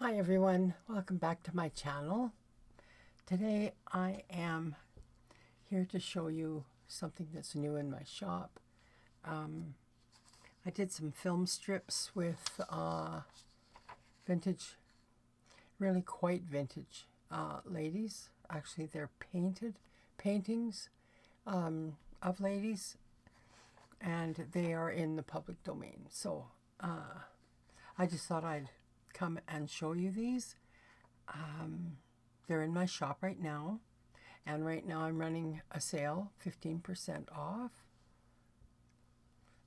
Hi everyone, welcome back to my channel. Today I am here to show you something that's new in my shop. I did some film strips with vintage, really quite vintage ladies. Actually, they're paintings of ladies, and they are in the public domain. So I just thought I'd come and show you these. They're in my shop right now, and right now I'm running a sale, 15% off.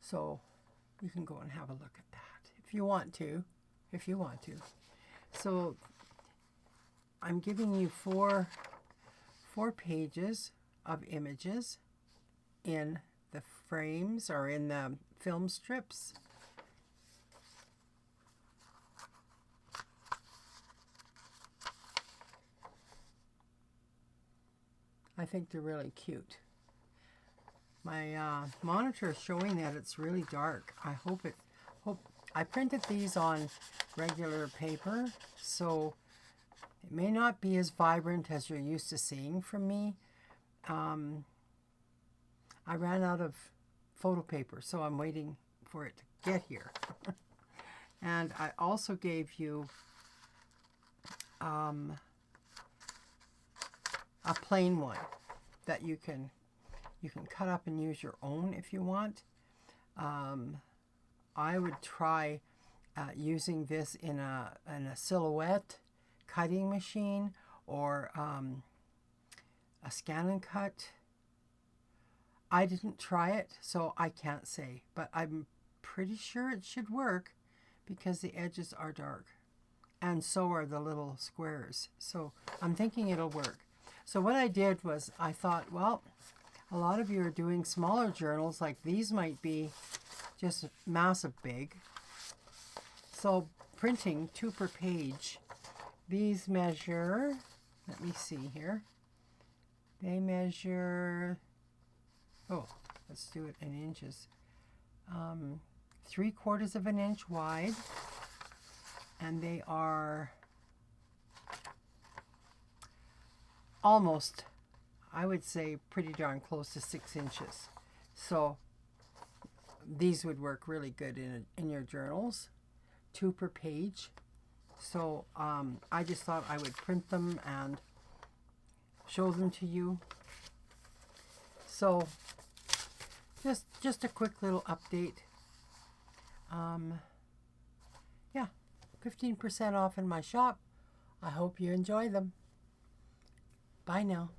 So you can go and have a look at that if you want to. So I'm giving you four pages of images in the frames or in the film strips. I think they're really cute. My monitor is showing that it's really dark. I printed these on regular paper, so it may not be as vibrant as you're used to seeing from me. I ran out of photo paper, so I'm waiting for it to get here. And I also gave you a plain one that you can cut up and use your own if you want. I would try using this in a silhouette cutting machine or a scan and cut. I didn't try it, so I can't say, but I'm pretty sure it should work because the edges are dark and so are the little squares. So I'm thinking it'll work. So what I did was I thought, well, a lot of you are doing smaller journals, like these might be just massive big. So printing 2 per page. These measure, let me see here. They measure, oh, let's do it in inches. 3/4 of an inch wide. And they are almost, I would say, pretty darn close to 6 inches. So these would work really good in your journals, 2 per page. So I just thought I would print them and show them to you. So just a quick little update. Yeah, 15% off in my shop. I hope you enjoy them. Bye now.